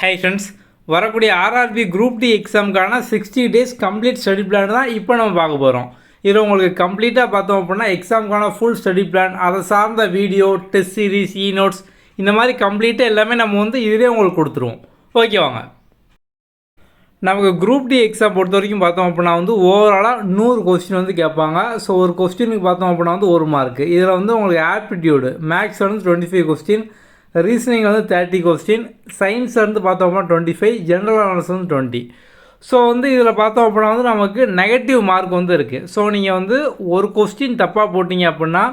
High friends, வரக்கூடிய RRB group D எக்ஸாமுக்கான 60 days complete study plan தான் இப்போ நம்ம பார்க்க போகிறோம். இதில் உங்களுக்கு கம்ப்ளீட்டாக பார்த்தோம் அப்படின்னா எக்ஸாமுக்கான ஃபுல் ஸ்டடி பிளான், அதை சார்ந்த வீடியோ, டெஸ்ட் சீரீஸ், நோட்ஸ் இந்த மாதிரி கம்ப்ளீட்டாக எல்லாமே நம்ம இதிலே உங்களுக்கு கொடுத்துருவோம். ஓகே வாங்க. நமக்கு குரூப் டி எக்ஸாம் பொறுத்த வரைக்கும் பார்த்தோம் அப்படின்னா ஓவராலாக 100 கொஸ்டின் கேட்பாங்க. ஸோ ஒரு கொஸ்டினுக்கு பார்த்தோம் அப்படின்னா 1 மார்க்கு. இதில் உங்களுக்கு aptitude maths 25 question, reasoning 30 question, science பார்த்தோம் அப்படின்னா 25, ஜென்ரல் அவேர்னஸ் 20. ஸோ இதில் பார்த்தோம் அப்படின்னா நமக்கு நெகட்டிவ் மார்க் இருக்குது. ஸோ நீங்கள் ஒரு கொஸ்டின் தப்பாக போட்டிங்க அப்படின்னா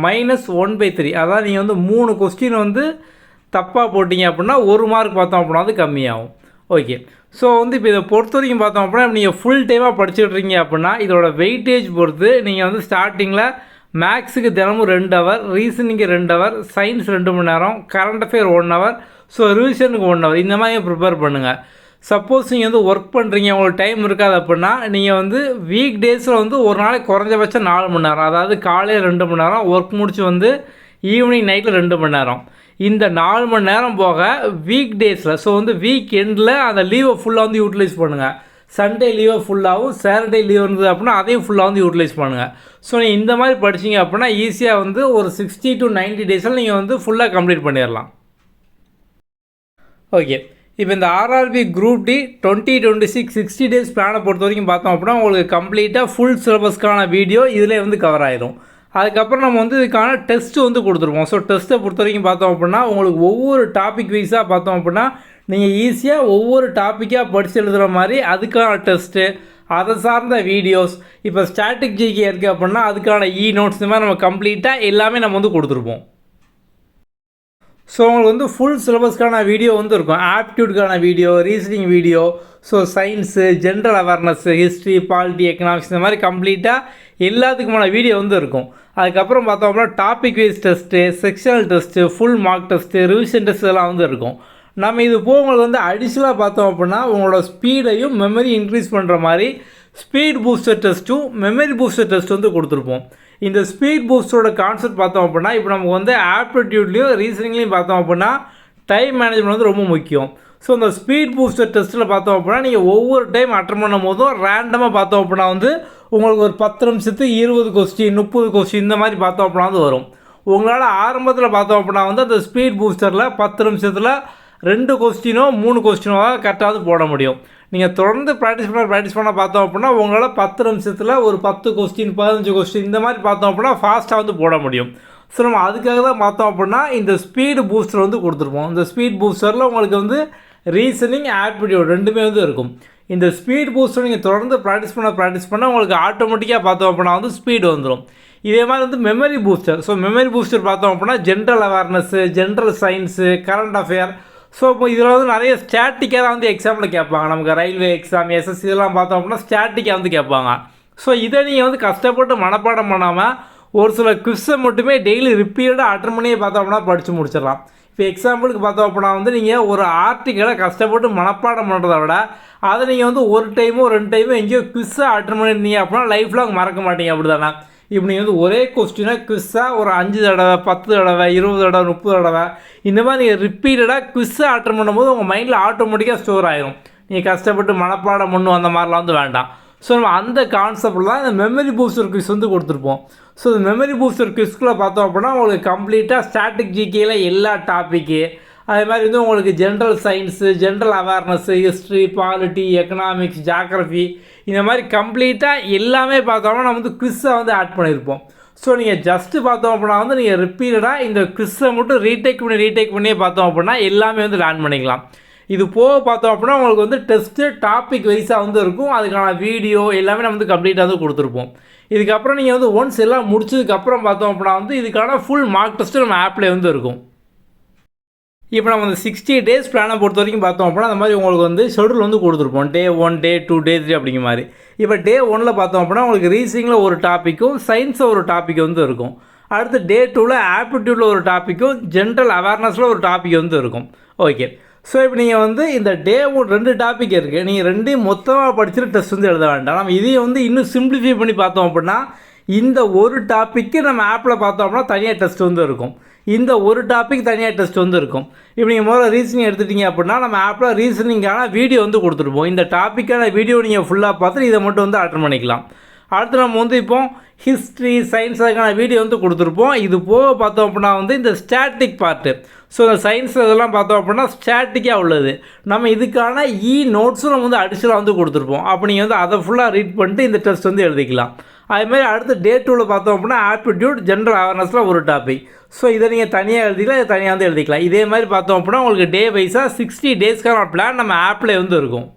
-1/3, அதாவது நீங்கள் 3 கொஸ்டின் தப்பாக போட்டிங்க அப்படின்னா 1 மார்க் பார்த்தோம் அப்படின்னா கம்மியாகும். ஓகே. ஸோ இப்போ இதை பொறுத்த வரைக்கும் பார்த்தோம் அப்படின்னா நீங்கள் ஃபுல் டைமாக படிச்சுட்ருக்கீங்க அப்படின்னா இதோட வெயிட்டேஜ் பொறுத்து நீங்கள் ஸ்டார்டிங்கில் மேக்ஸுக்கு தினமும் 2 ஹவர், ரீசனிங்கு 2 ஹவர், சயின்ஸ் 2 மணி நேரம், கரண்ட் அஃபேர் 1 ஹவர், ஸோ ரிவிஷனுக்கு 1 ஹவர், இந்த மாதிரி ப்ரிப்பேர் பண்ணுங்கள். சப்போஸ் நீங்கள் ஒர்க் பண்ணுறீங்க, உங்களுக்கு டைம் இருக்காது அப்படின்னா நீங்கள் வீக் டேஸில் ஒரு நாளைக்கு குறைஞ்சபட்சம் 4 மணி நேரம், அதாவது காலையில் 2 மணி நேரம், ஒர்க் முடிச்சு ஈவினிங் நைட்டில் 2 மணி நேரம், இந்த 4 மணி நேரம் போக வீக் டேஸில், ஸோ வீக் எண்டில் அந்த லீவை ஃபுல்லாக யூட்டிலைஸ் பண்ணுங்கள். சண்டே லீவை ஃபுல்லாகவும், சாட்டர்டே லீவ் இருந்தது அப்படின்னா அதையும் ஃபுல்லாக யூட்டிலைஸ் பண்ணுங்கள். ஸோ நீங்கள் இந்த மாதிரி படிச்சிங்க அப்படின்னா ஈஸியாக ஒரு 60 to 90 டேஸில் நீங்கள் ஃபுல்லாக கம்ப்ளீட் பண்ணிடலாம். ஓகே. இப்போ இந்த ஆர்ஆர்பி குரூப் டி 2026 60 டேஸ் பிளானை பொறுத்த வரைக்கும் பார்த்தோம் அப்படின்னா உங்களுக்கு கம்ப்ளீட்டாக ஃபுல் சிலபஸ்க்கான வீடியோ இதில் கவர் ஆயிடும். அதுக்கப்புறம் நம்ம இதுக்கான டெஸ்ட்டு கொடுத்துருவோம். ஸோ டெஸ்ட்டை பொறுத்த வரைக்கும் பார்த்தோம் அப்படின்னா உங்களுக்கு ஒவ்வொரு டாபிக் வைஸாக பார்த்தோம் அப்படின்னா நீங்கள் ஈஸியாக ஒவ்வொரு டாப்பிக்காக படித்து எழுதுகிற மாதிரி அதுக்கான டெஸ்ட்டு, அதை சார்ந்த வீடியோஸ், இப்போ ஸ்டாட்டிக் ஜிகே இருக்குது அப்படின்னா அதுக்கான நோட்ஸ், இந்த மாதிரி நம்ம கம்ப்ளீட்டாக எல்லாமே நம்ம கொடுத்துருப்போம். ஸோ உங்களுக்கு ஃபுல் சிலபஸ்க்கான வீடியோ இருக்கும். ஆப்டியூடுக்கான video, reasoning video, so science, general awareness, history, polity, economics, இந்த மாதிரி கம்ப்ளீட்டாக எல்லாத்துக்குமான வீடியோ இருக்கும். அதுக்கப்புறம் பார்த்தோம் அப்படின்னா topic wise test, sectional test, full mark test, revision test இதெல்லாம் இருக்கும். நம்ம இது போக உங்களுக்கு அடிஷ்னலாக பார்த்தோம் அப்படின்னா உங்களோட ஸ்பீடையும் மெமரி இன்க்ரீஸ் பண்ணுற மாதிரி ஸ்பீட் பூஸ்டர் டெஸ்ட்டும் மெமரி பூஸ்டர் டெஸ்ட் கொடுத்துருப்போம். இந்த ஸ்பீட் பூஸ்டரோட கான்செப்ட் பார்த்தோம் அப்படின்னா இப்போ நமக்கு ஆப்டிடியூட்லேயும் ரீசனிங்லேயும் பார்த்தோம் அப்படின்னா டைம் மேனேஜ்மெண்ட் ரொம்ப முக்கியம். ஸோ இந்த ஸ்பீட் பூஸ்டர் டெஸ்ட்டில் பார்த்தோம் அப்படின்னா நீங்கள் ஒவ்வொரு டைம் அட்டன் பண்ணும் போதும் ரேண்டமாக பார்த்தோம் அப்படின்னா உங்களுக்கு ஒரு 10 நிமிஷத்துக்கு 20 கொஸ்டின், 30 கொஸ்டின் இந்த மாதிரி பார்த்தோம் அப்படின்னா வரும். உங்களால் ஆரம்பத்தில் பார்த்தோம் அப்படின்னா அந்த ஸ்பீட் பூஸ்டரில் 10 நிமிஷத்தில் 2 கொஸ்டினோ 3 கொஸ்டினோ கரெக்டாக போட முடியும். நீங்கள் தொடர்ந்து ப்ராக்டிஸ் பண்ண பார்த்தோம் அப்படின்னா உங்களால் 10 நிமிஷத்தில் ஒரு 10 கொஸ்டின், 15 கொஸ்டின் இந்த மாதிரி பார்த்தோம் அப்படின்னா ஃபாஸ்ட்டாக போட முடியும். ஸோ நம்ம அதுக்காக தான் பார்த்தோம் அப்படின்னா இந்த ஸ்பீடு பூஸ்டர் கொடுத்துருப்போம். இந்த ஸ்பீட் பூஸ்டரில் உங்களுக்கு ரீசனிங், ஆப்டிடியூட் ரெண்டுமே இருக்கும். இந்த ஸ்பீட் பூஸ்டர் நீங்கள் தொடர்ந்து ப்ராக்டிஸ் பண்ண உங்களுக்கு ஆட்டோமேட்டிக்காக பார்த்தோம் அப்படின்னா ஸ்பீடு வந்துடும். இதே மாதிரி memory booster. So memory booster பார்த்தோம் அப்படின்னா general awareness, general science, current affair, so இப்போ இதில் நிறைய ஸ்டாட்டிக்காக தான் எக்ஸாமில் கேட்பாங்க. நமக்கு ரயில்வே எக்ஸாம், எஸ்எஸ்சி இதெல்லாம் பார்த்தோம் அப்படின்னா ஸ்டாட்டிக்காக கேட்பாங்க. ஸோ இதை நீங்கள் கஷ்டப்பட்டு மனப்பாடம் பண்ணாமல் ஒரு சில குவிஸை மட்டுமே டெய்லி ரிப்பீட்டடாக அட்டன் பண்ணியே பார்த்தோம் அப்படின்னா படித்து முடிச்சிடலாம். இப்போ எக்ஸாம்பிளுக்கு பார்த்தோம் அப்படின்னா நீங்கள் ஒரு ஆர்டிக்கலை கஷ்டப்பட்டு மனப்பாடம் பண்ணுறத விட அதை நீங்கள் ஒரு டைமோ 2 டைமோ எங்கேயோ குவிஸாக அட்டன் பண்ணியிருந்தீங்க அப்படின்னா லைஃப் லாங் மறக்க மாட்டீங்க. அப்படி தானே? இப்போ நீங்கள் ஒரே கொஸ்டினாக குவிஸாக ஒரு 5 தடவை, 10 தடவை, 20 தடவை, 30 தடவை இந்த மாதிரி நீங்கள் ரிப்பீட்டடாக குவிஸாக அட்டன் பண்ணும்போது உங்கள் மைண்டில் ஆட்டோமேட்டிக்காக ஸ்டோர் ஆகிரும். நீங்கள் கஷ்டப்பட்டு மனப்பாடம் பண்ணும் அந்த மாதிரிலாம் வேண்டாம். ஸோ நம்ம அந்த கான்செப்டில் தான் இந்த மெமரி பூஸ்டர் குவிஸ் கொடுத்துருப்போம். ஸோ இந்த மெமரி பூஸ்டர் குவிஸ்குள்ளே பார்த்தோம் அப்படின்னா உங்களுக்கு கம்ப்ளீட்டாக ஸ்டாட்டிக் ஜிகேயில் எல்லா டாப்பிக்கு, அதே மாதிரி உங்களுக்கு general science, general awareness, history, polity, economics, geography இந்த மாதிரி கம்ப்ளீட்டாக எல்லாமே பார்த்தோம்னா நம்ம குவிஸை ஆட் பண்ணியிருப்போம். ஸோ நீங்கள் ஜஸ்ட்டு பார்த்தோம் அப்படின்னா நீங்கள் ரிப்பீட்டடாக இந்த குவிஸை மட்டும் ரீடேக் பண்ணியே பார்த்தோம் அப்படின்னா எல்லாமே லேர்ன் பண்ணிக்கலாம். இது போக பார்த்தோம் அப்படின்னா உங்களுக்கு டெஸ்ட்டு டாபிக் வைஸாக இருக்கும். அதுக்கான வீடியோ எல்லாமே நம்ம கம்ப்ளீட்டாக கொடுத்துருப்போம். இதுக்கப்புறம் நீங்கள் ஒன்ஸ் எல்லாம் முடிச்சதுக்கப்புறம் பார்த்தோம் அப்படின்னா இதுக்கான ஃபுல் மார்க் டெஸ்ட்டு நம்ம ஆப்பில் இருக்கும். இப்போ நம்ம 60 டேஸ் பிளானை பொறுத்த வரைக்கும் பார்த்தோம் அப்படின்னா அந்த மாதிரி உங்களுக்கு ஷெடியூல் கொடுத்துருப்போம். டே 1, டே 2, டே 3 அப்படிங்கிற மாதிரி. இப்போ டே 1ல் பார்த்தோம் அப்படின்னா உங்களுக்கு ரீசனிங்கில் ஒரு டாப்பிக்கும், சயின்ஸில் ஒரு டாபிக் இருக்கும். அடுத்து டே 2ல் ஆப்டிடியூடில் ஒரு டாப்பிக்கும், ஜென்ரல் அவேர்னஸில் ஒரு டாபிக் இருக்கும். ஓகே. ஸோ இப்போ நீங்கள் இந்த டே 1 2 டாபிக் இருக்குது. நீங்கள் 2யும் மொத்தமாக படிச்சுட்டு டெஸ்ட் எழுத வேண்டாம். நம்ம இதையும் இன்னும் சிம்பிளிஃபை பண்ணி பார்த்தோம் அப்படின்னா இந்த ஒரு டாப்பிக்கு நம்ம ஆப்பில் பார்த்தோம் அப்படின்னா தனியாக டெஸ்ட் இருக்கும். இந்த ஒரு டாபிக் தனியாக டெஸ்ட் வந்து இருக்கும். இப்போ நீங்கள் முதல்ல ரீசனிங் எடுத்துட்டீங்க அப்படின்னா நம்ம ஆப்பில் ரீசனிங்கான வீடியோ வந்து கொடுத்துருப்போம். இந்த டாப்பிக்கான வீடியோ நீங்கள் ஃபுல்லாக பார்த்துட்டு இதை மட்டும் வந்து அட்டெண்ட் பண்ணிக்கலாம். அடுத்து நம்ம வந்து இப்போ ஹிஸ்ட்ரி, சயின்ஸ் அதுக்கான வீடியோ வந்து கொடுத்துருப்போம். இது போக பார்த்தோம் அப்படின்னா வந்து இந்த ஸ்டாட்டிக் பார்ட்டு, ஸோ இந்த சயின்ஸ் இதெல்லாம் பார்த்தோம் அப்படின்னா ஸ்டாட்டிக்காக உள்ளது. நம்ம இதுக்கான நோட்ஸும் நம்ம வந்து அடிஷனலாக வந்து கொடுத்துருப்போம். அப்போ நீங்கள் வந்து அதை ஃபுல்லாக ரீட் பண்ணிட்டு இந்த டெஸ்ட் வந்து எழுதிக்கலாம். அதுமாதிரி அடுத்து டே 2ல் பார்த்தோம் அப்படின்னா ஆப்டிடியூட், ஜென்ரல் அவேர்னஸில் ஒரு டாபிக். ஸோ இதை நீங்கள் தனியாக எழுதிக்கலாம், இதை தனியாக வந்து எழுதிக்கலாம். இதே மாதிரி பார்த்தோம் அப்படின்னா உங்களுக்கு டே வைஸாக 60 டேஸ்க்கான பிளான் நம்ம ஆப்பில் வந்து இருக்கும்.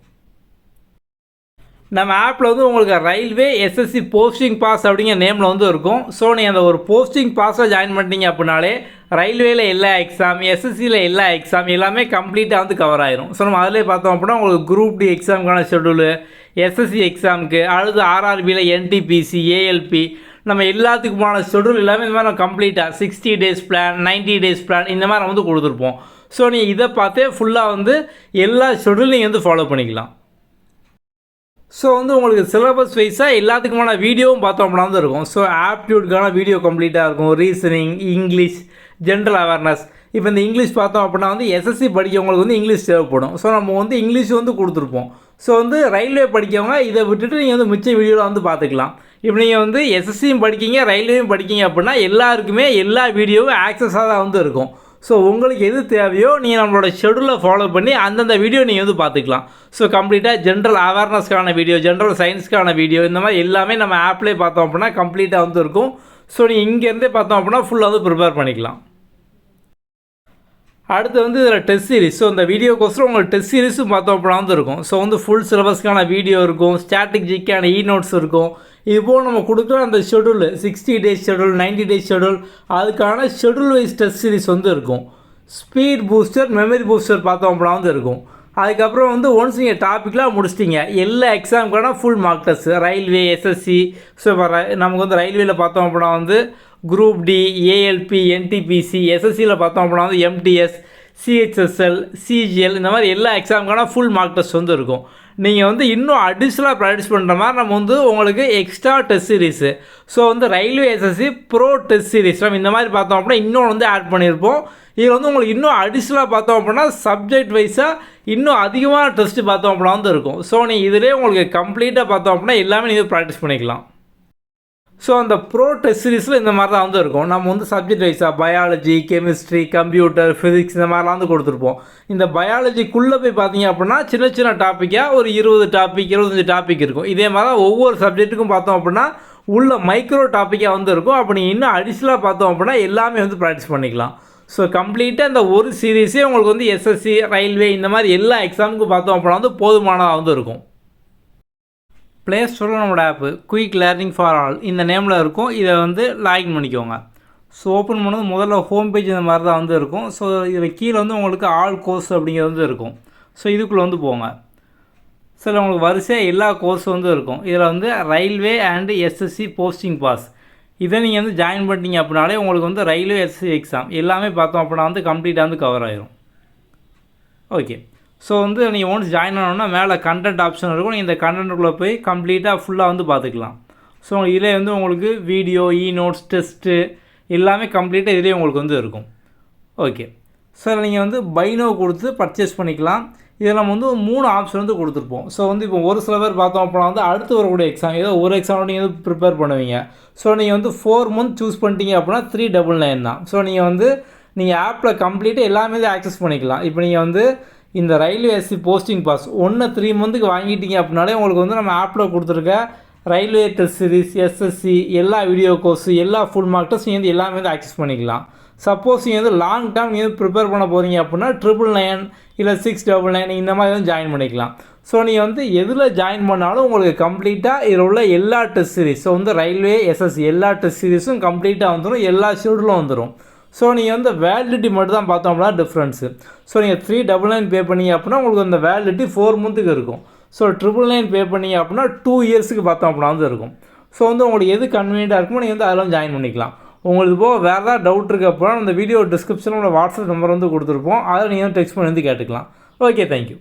நம்ம ஆப்பில் வந்து உங்களுக்கு ரயில்வே எஸ்எஸ்சி போஸ்டிங் பாஸ் அப்படிங்கிற நேமில் வந்து இருக்கும். ஸோ நீங்கள் அந்த ஒரு போஸ்டிங் பாஸில் ஜாயின் பண்ணிட்டீங்க அப்படின்னாலே ரயில்வேயில் எல்லா எக்ஸாம், எஸ்எஸ்சியில் எல்லா எக்ஸாம் எல்லாமே கம்ப்ளீட்டாக வந்து கவர் ஆயிரும். ஸோ நம்ம அதிலே பார்த்தோம் அப்படின்னா உங்களுக்கு குரூப் டி எக்ஸாமுக்கான ஷெடியூலு, எஸ்எஸ்சி எக்ஸாமுக்கு, அடுத்து ஆர்ஆர்பியில் என்டிபிசி, ஏஎல்பி, நம்ம எல்லாத்துக்குமான ஷெடியூல் எல்லாமே இந்த மாதிரி நம்ம கம்ப்ளீட்டாக 60 டேஸ் பிளான், 90 டேஸ் பிளான் இந்த மாதிரி நம்ம வந்து கொடுத்துருப்போம். ஸோ நீங்கள் இதை பார்த்தே ஃபுல்லாக வந்து எல்லா ஷெடியூலும் நீங்கள் வந்து ஃபாலோ பண்ணிக்கலாம். ஸோ வந்து உங்களுக்கு சிலபஸ் வைஸாக எல்லாத்துக்குமான வீடியோவும் பார்த்தோம் அப்படின்னா வந்து இருக்கும். ஸோ ஆப்டிடியூடுக்கான வீடியோ கம்ப்ளீட்டாக இருக்கும். Reasoning, English, general awareness. இப்போ இந்த இங்கிலீஷ் பார்த்தோம் அப்படின்னா வந்து எஸ்எஸ்சி படிக்கிறவங்களுக்கு வந்து இங்கிலீஷ் தேவைப்படும். ஸோ நம்ம வந்து இங்கிலீஷ் வந்து கொடுத்துருப்போம். ஸோ வந்து ரயில்வே படிக்கிறவங்க இதை விட்டுட்டு நீங்கள் வந்து மிச்ச வீடியோவில் வந்து பார்த்துக்கலாம். இப்போ நீங்கள் வந்து எஸ்எஸ்சியும் படிக்கிங்க, ரயில்வேயும் படிக்கிங்க அப்படின்னா எல்லாருக்குமே எல்லா வீடியோவும் ஆக்சஸாக தான் வந்து இருக்கும். ஸோ உங்களுக்கு எது தேவையோ நீங்கள் நம்மளோட ஷெடியூலை ஃபாலோ பண்ணி அந்தந்த வீடியோ நீங்கள் வந்து பார்த்துக்கலாம். ஸோ கம்ப்ளீட்டாக ஜென்ரல் அவேர்னஸ்க்கான வீடியோ, ஜென்ரல் சயின்ஸ்க்கான வீடியோ இந்த மாதிரி எல்லாமே நம்ம ஆப்லேயே பார்த்தோம் அப்படின்னா கம்ப்ளீட்டாக வந்து இருக்கும். ஸோ நீங்கள் இங்கேருந்தே பார்த்தோம் அப்படின்னா ஃபுல்லாக வந்து ப்ரிப்பேர் பண்ணிக்கலாம். அடுத்து வந்து இதில் டெஸ்ட் சீரிஸ். ஸோ இந்த வீடியோக்கோசரம் உங்களுக்கு டெஸ்ட் சீரிஸும் பார்த்தோம் அப்படின்னா வந்து இருக்கும். ஸோ வந்து ஃபுல் சிலபஸ்க்கான வீடியோ இருக்கும், ஸ்டாட்டிக் ஜிக்கான நோட்ஸ் இருக்கும். இதுபோல் நம்ம கொடுக்குற அந்த schedule 60 days schedule, 90 days schedule, அதுக்கான ஷெடியூல் வைஸ் டெஸ்ட் சீரிஸ் வந்து இருக்கும். ஸ்பீட் பூஸ்டர், மெமரி பூஸ்டர் பார்த்தோம் அப்படின்னா வந்து இருக்கும். அதுக்கப்புறம் வந்து ஒன்ஸ் நீங்கள் டாப்பிக்லாம் முடிச்சிட்டிங்க, எல்லா எக்ஸாமுக்கான full mark test, railway, SSC. So இப்போ நமக்கு வந்து ரயில்வேயில் பார்த்தோம் அப்படின்னா வந்து குரூப் டி, ஏஎல்பி, என்டிபிசி, எஸ்எஸ்சியில் பார்த்தோம் அப்படின்னா வந்து எம்டிஎஸ், சிஹெச்எஸ்எல், சிஜிஎல் இந்த மாதிரி எல்லா எக்ஸாமுக்கான ஃபுல் மார்க் டெஸ்ட் வந்து இருக்கும். நீங்கள் வந்து இன்னும் அடிஷ்னலாக ப்ராக்டிஸ் பண்ணுற மாதிரி நம்ம வந்து உங்களுக்கு எக்ஸ்ட்ரா டெஸ்ட் சீரிஸு, ஸோ வந்து railway SSC bro test series நம்ம இந்த மாதிரி பார்த்தோம் அப்படின்னா இன்னொன்று வந்து ஆட் பண்ணியிருப்போம். இதில் வந்து உங்களுக்கு இன்னும் அடிஷ்னலாக பார்த்தோம் அப்படின்னா சப்ஜெக்ட் வைஸாக இன்னும் அதிகமான டெஸ்ட்டு பார்த்தோம் அப்படின்னா வந்து இருக்கும். ஸோ நீங்கள் இதிலே உங்களுக்கு கம்ப்ளீட்டாக பார்த்தோம் அப்படின்னா எல்லாமே நீங்கள் ப்ராக்டிஸ் பண்ணிக்கலாம். ஸோ அந்த ப்ரோ டெஸ்ட் சீரிஸில் இந்த மாதிரி தான் வந்து இருக்கும். நம்ம வந்து சப்ஜெக்ட் வைஸாக பயாலஜி, கெமிஸ்ட்ரி, கம்ப்யூட்டர், ஃபிசிக்ஸ் இந்த மாதிரிலாம் வந்து கொடுத்துருப்போம். இந்த பயாலஜிக்குள்ளே போய் பார்த்தீங்க அப்படின்னா சின்ன சின்ன டாப்பிக்காக ஒரு 20 டாபிக், 25 டாபிக் இருக்கும். இதே மாதிரி தான் ஒவ்வொரு சப்ஜெக்ட்டுக்கும் பார்த்தோம் அப்படின்னா உள்ள மைக்ரோ டாப்பிக்காக வந்து இருக்கும். அப்போ நீங்கள் இன்னும் அடிஷ்னலாக பார்த்தோம் அப்படின்னா எல்லாமே வந்து ப்ராக்டிஸ் பண்ணிக்கலாம். ஸோ கம்ப்ளீட்டாக இந்த ஒரு சீரீஸே உங்களுக்கு வந்து எஸ்எஸ்சி, ரயில்வே இந்த மாதிரி எல்லா எக்ஸாமுக்கும் பார்த்தோம் அப்படின்னா வந்து போதுமானதாக வந்து இருக்கும். ப்ளே ஸ்டோரில் நம்மளோட ஆப்பு குயிக் லேர்னிங் ஃபார் ஆல் இந்த நேமில் இருக்கும். இதை வந்து லாகின் பண்ணிக்கோங்க. ஸோ ஓப்பன் பண்ணது முதல்ல ஹோம் பேஜ் இந்த மாதிரி தான் வந்து இருக்கும். ஸோ இதில் கீழே வந்து உங்களுக்கு ஆல் கோர்ஸ் அப்படிங்கிறது வந்து இருக்கும். ஸோ இதுக்குள்ளே வந்து போங்க. சில உங்களுக்கு வரிசையாக எல்லா கோர்ஸும் வந்து இருக்கும். இதில் வந்து railway and SSC posting pass இதை நீங்கள் வந்து ஜாயின் பண்ணிட்டீங்க அப்படின்னாலே உங்களுக்கு வந்து ரயில்வே எஸ்எஸ்சி எக்ஸாம் எல்லாமே பார்த்தோம் அப்படின்னா வந்து கம்ப்ளீட்டாக வந்து கவர் ஆயிரும். ஓகே, ஸோ வந்து நீங்கள் ஒன்ஸ் ஜாயின் ஆனோன்னா மேலே கண்டென்ட் ஆப்ஷன் இருக்கும். நீங்கள் இந்த கண்டென்ட்டுக்குள்ளே போய் கம்ப்ளீட்டாக ஃபுல்லாக வந்து பார்த்துக்கலாம். ஸோ இதில் வந்து உங்களுக்கு வீடியோ, நோட்ஸ், டெஸ்ட்டு எல்லாமே கம்ப்ளீட்டாக இதிலே உங்களுக்கு வந்து இருக்கும். ஓகே, சார் நீங்கள் வந்து பைனோ கொடுத்து பர்ச்சேஸ் பண்ணிக்கலாம். இதில் நம்ம வந்து 3 ஆப்ஷன் வந்து கொடுத்துருப்போம். ஸோ வந்து இப்போ ஒரு சில பேர் பார்த்தோம் அப்படின்னா வந்து அடுத்து வரக்கூடிய எக்ஸாம் ஏதோ ஒரு எக்ஸாம் நீங்கள் வந்து ப்ரிப்பேர் பண்ணுவீங்க. ஸோ நீங்கள் வந்து 4 மந்த் சூஸ் பண்ணிட்டீங்க அப்படின்னா 399 தான். ஸோ நீங்கள் வந்து நீங்கள் ஆப்பில் கம்ப்ளீட்டாக எல்லாமே தான் ஆக்சஸ் பண்ணிக்கலாம். இப்போ நீங்கள் வந்து இந்த ரயில்வே எஸ்சி போஸ்டிங் பாஸ் 3 மந்த்துக்கு வாங்கிட்டீங்க அப்படின்னாலே உங்களுக்கு வந்து நம்ம ஆப்பில் கொடுத்துருக்க ரயில்வே டெஸ்ட் சீரிஸ், எஸ்எஸ்சி எல்லா வீடியோ கோர்ஸு, எல்லா ஃபுல் மார்க் டெஸ்ட் நீங்கள் வந்து எல்லாமே வந்து ஆக்சஸ் பண்ணிக்கலாம். சப்போஸ் நீங்கள் வந்து லாங் டேர்ம் நீங்கள் ப்ரிப்பேர் பண்ண போகிறீங்க அப்படின்னா 999 இல்லை 699 இந்த மாதிரி வந்து ஜாயின் பண்ணிக்கலாம். ஸோ நீங்கள் வந்து எதில் ஜாயின் பண்ணாலும் உங்களுக்கு கம்ப்ளீட்டாக இதில் உள்ள எல்லா டெஸ்ட் சீரிஸ், ஸோ வந்து ரயில்வே, எஸ்எஸ்சி எல்லா டெஸ்ட் சீரிஸும் கம்ப்ளீட்டாக வந்துடும், எல்லா ஷெடியூலும் வந்துடும். ஸோ நீங்கள் வந்து வேலிடிட்டி மட்டும் தான் பார்த்தோம் அப்படின்னா டிஃப்ரென்ஸு. ஸோ நீங்கள் 399 பே பண்ணீங்க அப்படின்னா உங்களுக்கு அந்த வேலிடிட்டி 4 மந்த்துக்கு இருக்கும். ஸோ 999 பே பண்ணீங்க அப்படின்னா 2 இயர்ஸுக்கு பார்த்தோம் அப்படின்னா வந்து இருக்கும். ஸோ வந்து உங்களுக்கு எது கன்வீனியண்ட்டாக இருக்குமோ நீங்கள் வந்து அதெல்லாம் ஜாயின் பண்ணிக்கலாம். உங்களுக்கு போக வேறு ஏதாவது டவுட் இருக்குது அப்படின்னா அந்த வீடியோ டிஸ்கிரிப்ஷனில் உங்களோட வாட்ஸ்அப் நம்பர் வந்து கொடுத்துருப்போம். அதை நீங்கள் டெக்ஸ்ட் பண்ணி வந்து கேட்டுக்கலாம். Okay, thank you.